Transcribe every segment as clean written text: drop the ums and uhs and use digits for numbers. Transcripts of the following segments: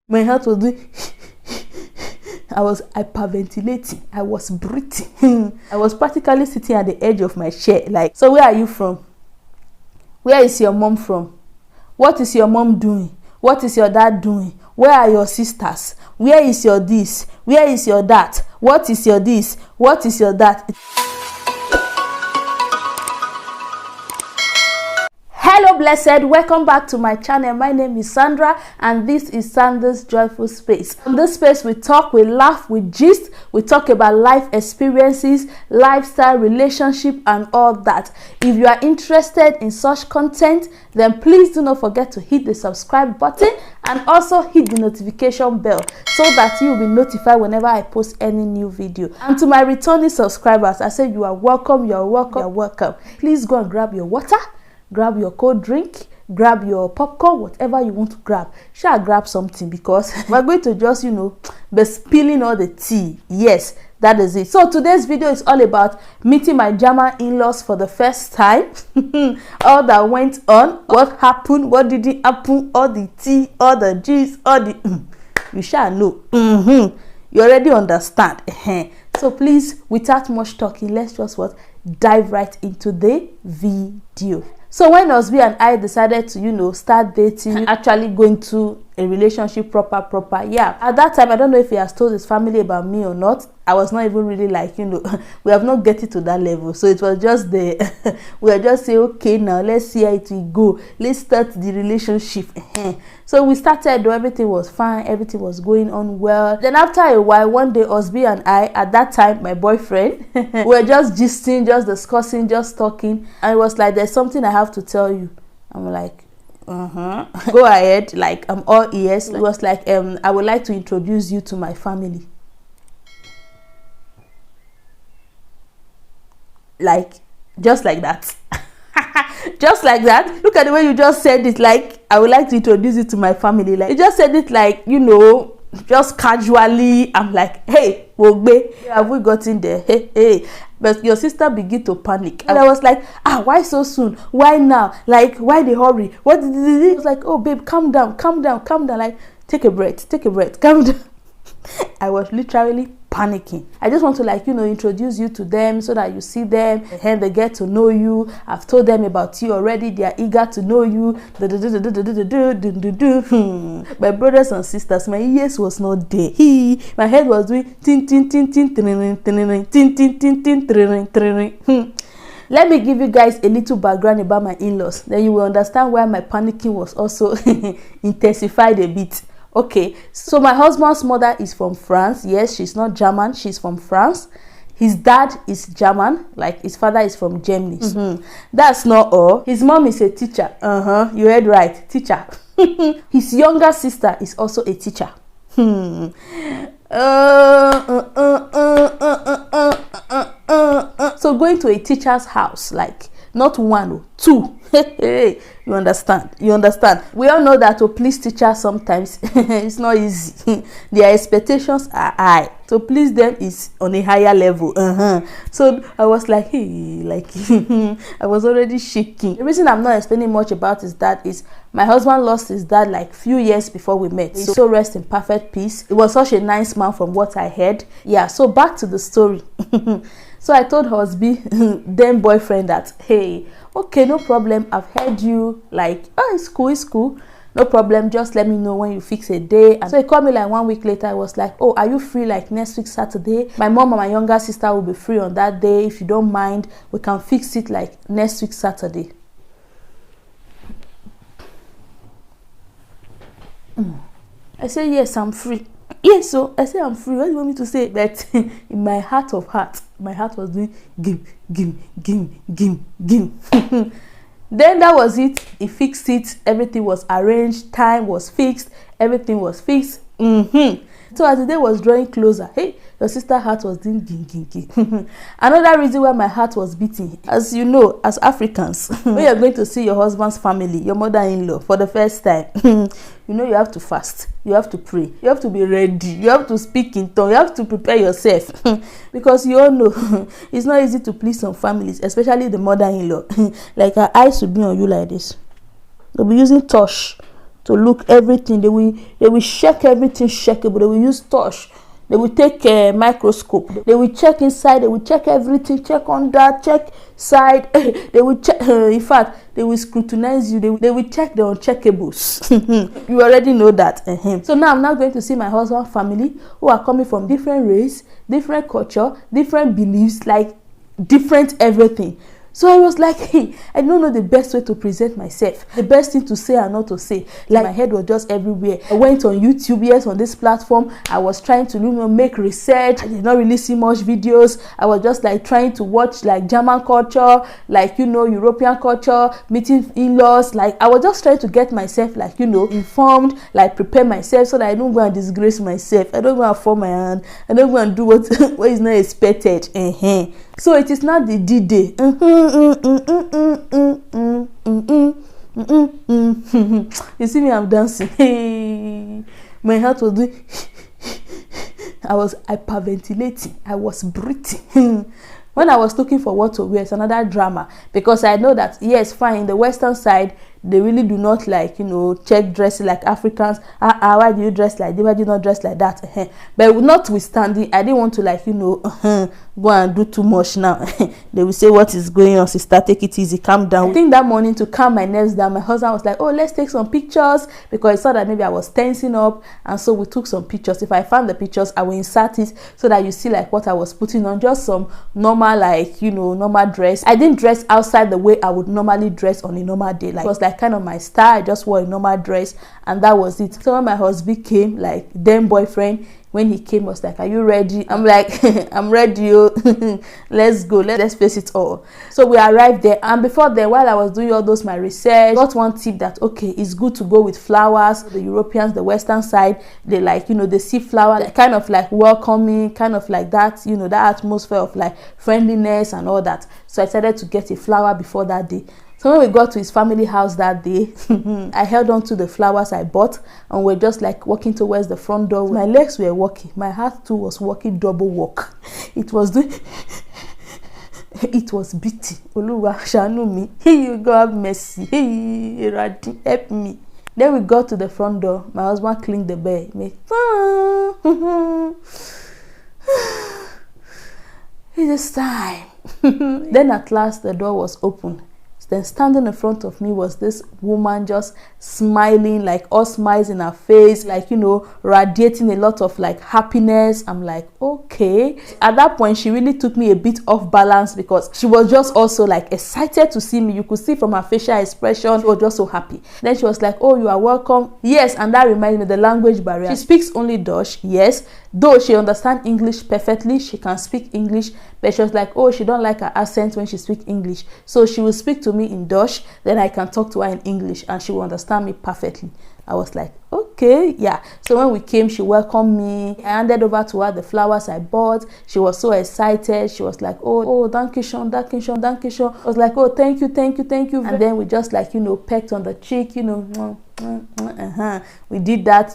My heart was doing I was hyperventilating. I was breathing. I was practically sitting at the edge of my chair. Like, so where are you from? Where is your mom from? What is your mom doing? What is your dad doing? Where are your sisters? Where is your this? Where is your that? What is your this? What is your that? Hello blessed, welcome back to my channel. My name is Sandra and this is Sandie's Joyful Space. In this space we talk, we laugh, we gist, we talk about life experiences, lifestyle, relationship and all that. If you are interested in such content, then please do not forget to hit the subscribe button and also hit the notification bell so that you will be notified whenever I post any new video. And to my returning subscribers, I say you are welcome, you are welcome, you are welcome. Please go and grab your water, grab your cold drink, grab your popcorn, whatever you want to grab. Shall grab something because we're going to just, be spilling all the tea. Yes, that is it. So today's video is all about meeting my German in-laws for the first time. All that went on, what happened, what didn't happen, all the tea, all the juice, all the you shall know. You already understand. So please, without much talking, let's just dive right into the video. So when Osby and I decided to, start dating, actually going to a relationship proper, yeah. At that time, I don't know if he has told his family about me or not. I was not even really like, we have not getting to that level. So it was just we were just saying, okay, now let's see how it will go. Let's start the relationship. So we started, though everything was fine, everything was going on well. Then after a while, one day, Osby and I, at that time, my boyfriend, we were just gisting, just discussing, just talking. And it was like, there's something I have to tell you. I'm like, go ahead, like I'm all ears. It was like, I would like to introduce you to my family. Like, just like that. Just like that. Look at the way you just said it. Like, I would like to introduce you to my family. Like, you just said it like, just casually. I'm like, hey, Wogbe, have we gotten there? Hey. But your sister began to panic. And I was like, why so soon? Why now? Like, why the hurry? What did it? I was like, oh, babe, calm down. Like, take a breath, calm down. I was literally panicking. I just want to introduce you to them so that you see them and they get to know you. I've told them about you already. They are eager to know you. My brothers and sisters, my ears was not there. My head was doing tin tin tin tin tin tin tin tin tin tin. Let me give you guys a little background about my in-laws. Then you will understand why my panicking was also intensified a bit. Okay, so my husband's mother is from France. Yes, she's not German. She's from France. His dad is German. Like, his father is from Germany. That's not all. His mom is a teacher. You heard right. Teacher. His younger sister is also a teacher. So going to a teacher's house, like, not one, two. You understand? We all know that to please teachers sometimes it's not easy. Their expectations are high. To please them is on a higher level. So I was like, I was already shaking. The reason I'm not explaining much about his dad is my husband lost his dad like few years before we met. So rest in perfect peace. He was such a nice man from what I heard. Yeah, so back to the story. So I told Hosby, then boyfriend, that, hey, okay, no problem. I've heard you. Like, it's cool. No problem. Just let me know when you fix a day. And so he called me like 1 week later. I was like, oh, are you free like next week Saturday? My mom and my younger sister will be free on that day. If you don't mind, we can fix it like next week Saturday. I said, yes, I'm free. Yes, so I said I'm free. What do you want me to say? But in my heart of hearts, my heart was doing gim. Then that was it. He fixed it. Everything was arranged. Time was fixed. Everything was fixed. So as the day was drawing closer, hey, your sister's heart was doing ging. Another reason why my heart was beating, as you know, as Africans, when you're going to see your husband's family, your mother-in-law, for the first time, you have to fast, you have to pray, you have to be ready, you have to speak in tongue, you have to prepare yourself. Because you all know, it's not easy to please some families, especially the mother-in-law. Like, her eyes will be on you like this. They'll be using touch to look everything. They will check everything checkable. They will use torch. They will take a microscope. They will check inside. They will check everything. Check on that. Check side. They will check. In fact, they will scrutinize you. They will check the uncheckables. You already know that. So now I'm now going to see my husband's family, who are coming from different race, different culture, different beliefs, like different everything. So I was like, hey, I don't know the best way to present myself, the best thing to say and not to say. Like, my head was just everywhere. I went on YouTube, yes, on this platform. I was trying to, make research. I did not really see much videos. I was just like trying to watch like German culture, like, European culture, meeting in-laws. Like, I was just trying to get myself like, informed, like prepare myself so that I don't go and disgrace myself. I don't go and fall my hand. I don't go and do what is not expected. So it is not the D-Day. You see me, I'm dancing. Hey, my heart was doing. I was hyperventilating. I was breathing. When I was looking for what to wear, it's another drama, because I know that, yes, fine, in the Western side, they really do not like, check dressing like Africans. Why do you dress like this? Why do you not dress like that? But notwithstanding, I didn't want to like, go and do too much now. They will say, what is going on, sister? Take it easy, calm down. I think that morning, to calm my nerves down, my husband was like, oh, let's take some pictures, because he saw that maybe I was tensing up. And so we took some pictures. If I found the pictures, I will insert it so that you see like what I was putting on, just some normal, like, normal dress. I didn't dress outside the way I would normally dress on a normal day. Like, it was like kind of my style. I just wore a normal dress, and that was it. So when my husband came, like then boyfriend, when he came, was like, are you ready? I'm like, I'm ready. Let's go. Let's face it all. So we arrived there, and before then, while I was doing all those my research, got one tip that, okay, it's good to go with flowers. The Europeans, the Western side, they like, they see flowers, like, kind of like welcoming, kind of like that, that atmosphere of like friendliness and all that. So I decided to get a flower before that day. So when we got to his family house that day, I held on to the flowers I bought, and we're just like walking towards the front door. My legs were walking. My heart too was walking double walk. It was doing... It was beating. Oluwa, shanu me. You God have mercy. Help me. Then we got to the front door. My husband clinked the bell. It is time. Then at last the door was open. Then standing in front of me was this woman, just smiling, like all smiles in her face, like, radiating a lot of like happiness. I'm like, okay. At that point, she really took me a bit off balance, because she was just also like excited to see me. You could see from her facial expression, she was just so happy. Then she was like, oh, you are welcome. Yes, and that reminds me of the language barrier. She speaks only Dutch, yes. Though she understands English perfectly, she can speak English, but she was like, oh, she don't like her accent when she speaks English. So she will speak to me in Dutch, then I can talk to her in English, and she will understand me perfectly. I was like, okay, yeah. So when we came, she welcomed me. I handed over to her the flowers I bought. She was so excited. She was like, oh, thank you, Sean, thank you, Sean, thank you, Sean. I was like, oh, thank you, thank you, thank you. And then we just like, pecked on the cheek, we did that,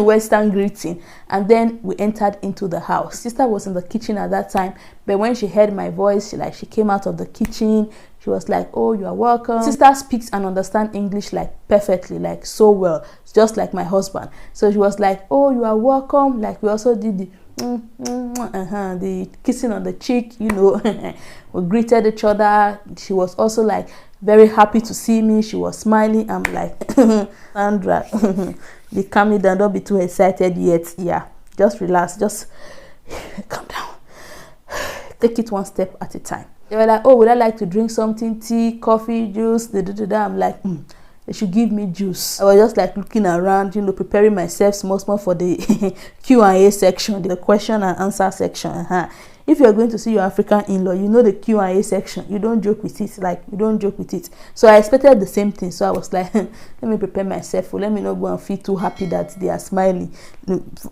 Western greeting, and then we entered into the house. Sister was in the kitchen at that time, but when she heard my voice, she came out of the kitchen. She was like, oh, you are welcome. Sister speaks and understands English like perfectly, like so well, just like my husband. So she was like, oh, you are welcome. Like, we also did the kissing on the cheek, we greeted each other. She was also like very happy to see me. She was smiling. I'm like, Sandra, be calm down, don't be too excited yet. Yeah, just relax, just calm down, take it one step at a time. They were like, oh, would I like to drink something, tea, coffee, juice? I'm like, they should give me juice. I was just like looking around, preparing myself small for the Q&A section, the question and answer section. If you're going to see your African in-law, the Q&A section. You don't joke with it. Like, you don't joke with it. So I expected the same thing. So I was like, let me prepare myself. Let me not go and feel too happy that they are smiling.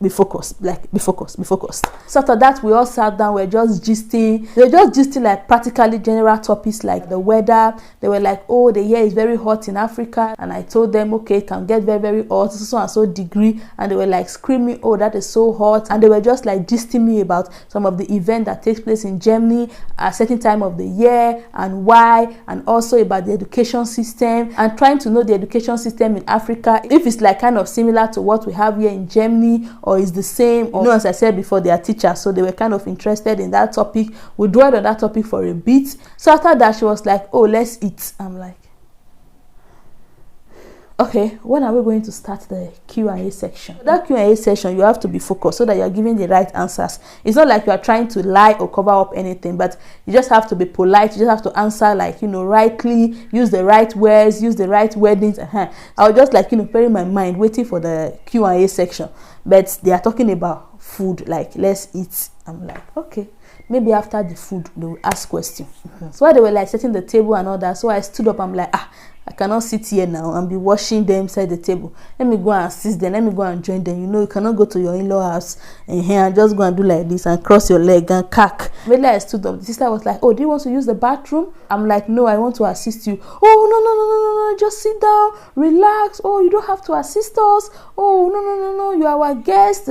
Be focused. Like, be focused. Be focused. So after that, we all sat down. We're just gisting. They were just gisting like practically general topics like the weather. They were like, oh, the year is very hot in Africa. And I told them, okay, it can get very, very hot. So and so degree. And they were like screaming, oh, that is so hot. And they were just like gisting me about some of the events event that takes place in Germany at a certain time of the year and why, and also about the education system, and trying to know the education system in Africa, if it's like kind of similar to what we have here in Germany or is the same. Or, as I said before, they are teachers, so they were kind of interested in that topic. We dwelled on that topic for a bit. So after that, she was like, oh, let's eat. I'm like, okay, when are we going to start the Q&A section? That Q&A section, you have to be focused so that you're giving the right answers. It's not like you are trying to lie or cover up anything, but you just have to be polite. You just have to answer like, rightly, use the right words, use the right wordings. I was just like, preparing my mind, waiting for the Q&A section. But they are talking about food, like, let's eat. I'm like, okay. Maybe after the food, they will ask questions. So while they were like setting the table and all that, so I stood up. I'm like, I cannot sit here now and be watching them inside the table. Let me go and assist them. Let me go and join them. You cannot go to your in-law house and just go and do like this and cross your leg and cack. Immediately I stood up. The sister was like, oh, do you want to use the bathroom? I'm like, no, I want to assist you. Oh, no, just sit down, relax. Oh, you don't have to assist us. Oh, no, you are our guest.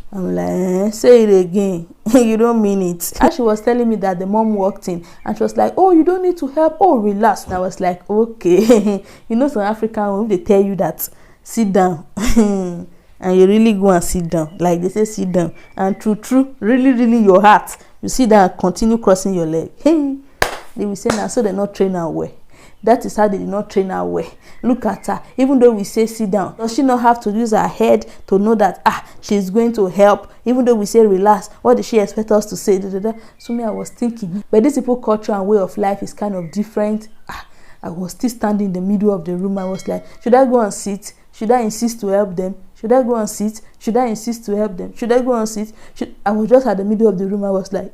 I'm like, say it again. You don't mean it. And she was telling me that the mom walked in and she was like, oh, you don't need to help. Oh, relax. And I was like, okay. Some African women, they tell you that sit down. And you really go and sit down. Like they say, sit down. And true, really your heart. You sit down and continue crossing your leg. Hey, they will say now, so they're not trained our way. That is how they did not train her well. Look at her. Even though we say sit down, does she not have to use her head to know that she's going to help? Even though we say relax, what does she expect us to say? So me, I was thinking, but these people's culture and way of life is kind of different. I was still standing in the middle of the room. I was like, should I go and sit? Should I insist to help them? Should I go and sit? Should I insist to help them? Should I go and sit? I was just at the middle of the room. I was like,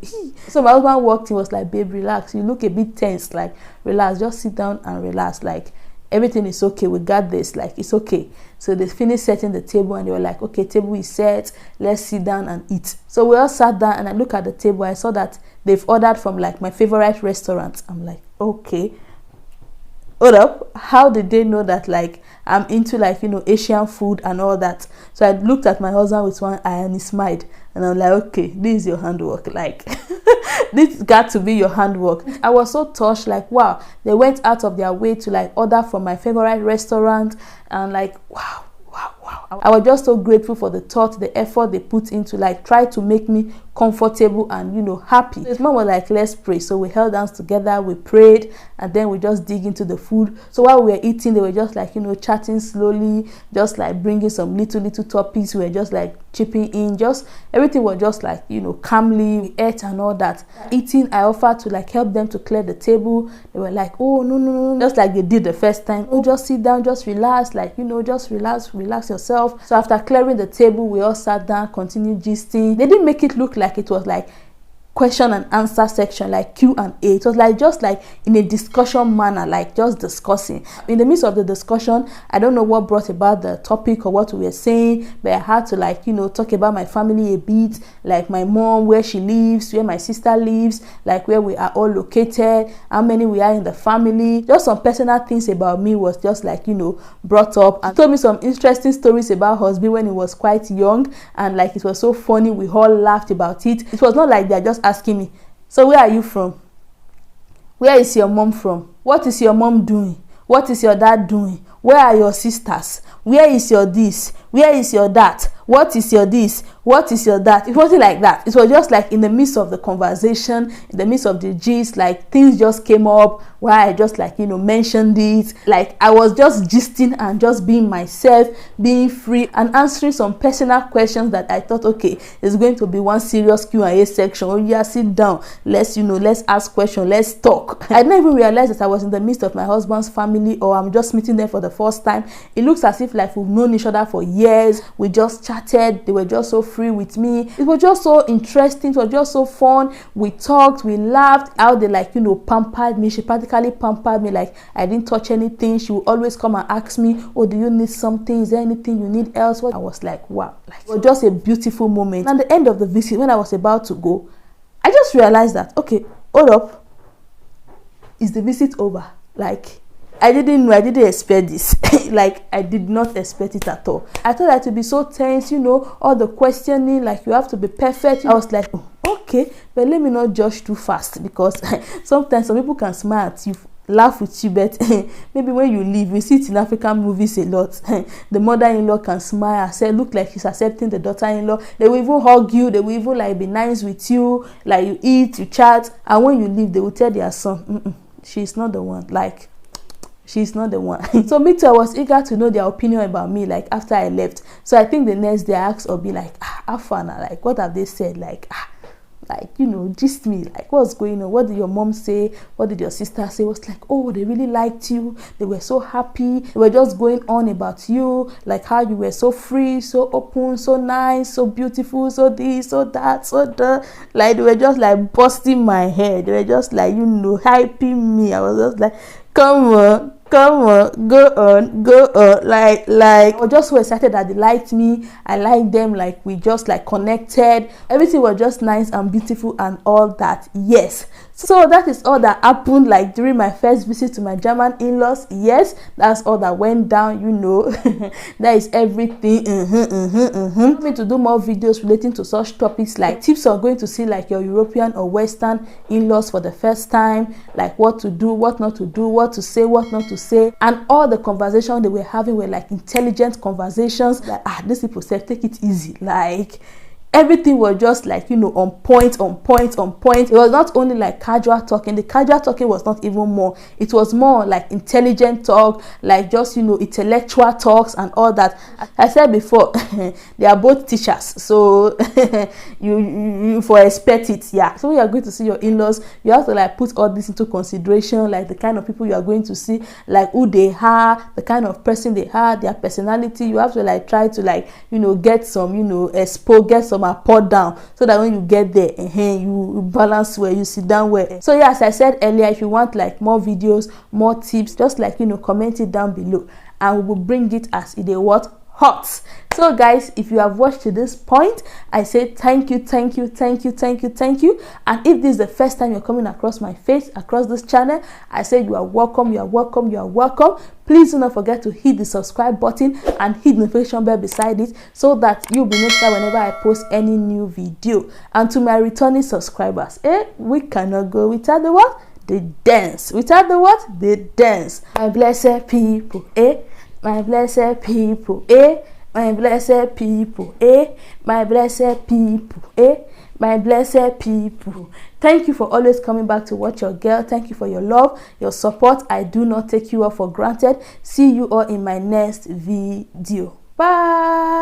So my husband walked in, was like, babe, relax. You look a bit tense. Like, relax. Just sit down and relax. Like, everything is okay. We got this. Like, it's okay. So they finished setting the table and they were like, okay, table is set. Let's sit down and eat. So we all sat down and I look at the table. I saw that they've ordered from like my favorite restaurant. I'm like, okay. Hold up. How did they know that like I'm into like, Asian food and all that? So I looked at my husband with one eye and he smiled. And I'm like, okay, this is your handwork. Like, this got to be your handwork. I was so touched, like, wow, they went out of their way to like order from my favorite restaurant. And like, wow. I was just so grateful for the thought, the effort they put into like try to make me comfortable and happy. It's more like, let's pray. So we held hands together, we prayed, and then we just dig into the food. So while we were eating, they were just like chatting slowly, just like bringing some little topics. We were just like chipping in, just everything was just like calmly. We ate and all that. Eating, I offered to like help them to clear the table. They were like, oh no, just like they did the first time. Oh, just sit down, just relax, like just relax yourself. So after clearing the table, we all sat down, continued gisting. They didn't make it look like it was like question and answer section, like Q&A. It was like just like in a discussion manner, like just discussing. In the midst of the discussion, I don't know what brought about the topic or what we were saying, but I had to like talk about my family a bit, like my mom, where she lives, where my sister lives, like where we are all located, how many we are in the family. Just some personal things about me was just like brought up, and told me some interesting stories about husband when he was quite young, and like it was so funny. We all laughed about it. It was not like they're just asking me, so where are you from? Where is your mom from? What is your mom doing? What is your dad doing? Where are your sisters? Where is your this? Where is your that? What is your this? What is your that? It wasn't like that. It was just like in the midst of the conversation, in the midst of the gist, like things just came up where I just like, mentioned it. Like I was just gisting and just being myself, being free and answering some personal questions that I thought, okay, it's going to be one serious Q&A section. Oh yeah, sit down. Let's, let's ask questions. Let's talk. I didn't even realize that I was in the midst of my husband's family, or I'm just meeting them for the first time. It looks as if like we've known each other for years. We just chatted. They were just so free with me. It was just so interesting. It was just so fun. We talked, we laughed. How they like, pampered me. She practically pampered me. Like I didn't touch anything. She would always come and ask me, oh, do you need something? Is there anything you need else? I was like, wow. Like, it was just a beautiful moment. And at the end of the visit, when I was about to go, I just realized that, okay, hold up. Is the visit over? Like, I didn't expect this. Like, I did not expect it at all. I thought that to be so tense, all the questioning, like you have to be perfect. I was like, oh, okay, but let me not judge too fast, because sometimes some people can smile at you, laugh with you, but maybe when you leave, we see it in African movies a lot. The mother-in-law can smile and say, look like she's accepting the daughter-in-law. They will even hug you, they will even like be nice with you, like you eat, you chat, and when you leave, they will tell their son, she's not the one, like she's not the one. So me too, I was eager to know their opinion about me, like after I left. So I think the next day I asked Obi, like, how far now? Like, what have they said? Like, you know, just me, like, what's going on? What did your mom say? What did your sister say? It was like, oh, they really liked you. They were so happy. They were just going on about you, like how you were so free, so open, so nice, so beautiful, so this, so that, so that. Like, they were just like busting my head. They were just like, you know, hyping me. I was just like, come on, go on, like I was just so excited that they liked me. I liked them, like we just like connected. Everything was just nice and beautiful and all that. Yes, so that is all that happened, like during my first visit to my German in-laws. Yes, that's all that went down, you know. That is everything. Me to do more videos relating to such topics, like tips on going to see like your European or Western in-laws for the first time, like what to do, what not to do, what to say, what not to say. And all the conversations they were having were like intelligent conversations. Like, these people said, take it easy. Like, everything was just like, you know, on point. It was not only like casual talking. The casual talking was not even more. It was more like intelligent talk, like just, you know, intellectual talks and all that. I said before, they are both teachers, so you for expect it. Yeah, so when you are going to see your in-laws, you have to like put all this into consideration, like the kind of people you are going to see, like who they are, the kind of person they are, their personality. You have to like try to like, you know, get some, you know, get some poured down, so that when you get there, you balance where you sit down where. So yeah, as I said earlier, if you want like more videos, more tips, just like, you know, comment it down below and we will bring it as it is what hot. So guys, if you have watched to this point, I say thank you. And if this is the first time you're coming across my face, across this channel, I say you are welcome. Please do not forget to hit the subscribe button and hit the notification bell beside it, so that you'll be notified whenever I post any new video. And to my returning subscribers, we cannot go without the what? The dance. Without the what? The dance. My blessed people, my blessed people, my blessed people, my blessed people, my blessed people. Thank you for always coming back to watch your girl. Thank you for your love, your support. I do not take you all for granted. See you all in my next video. Bye.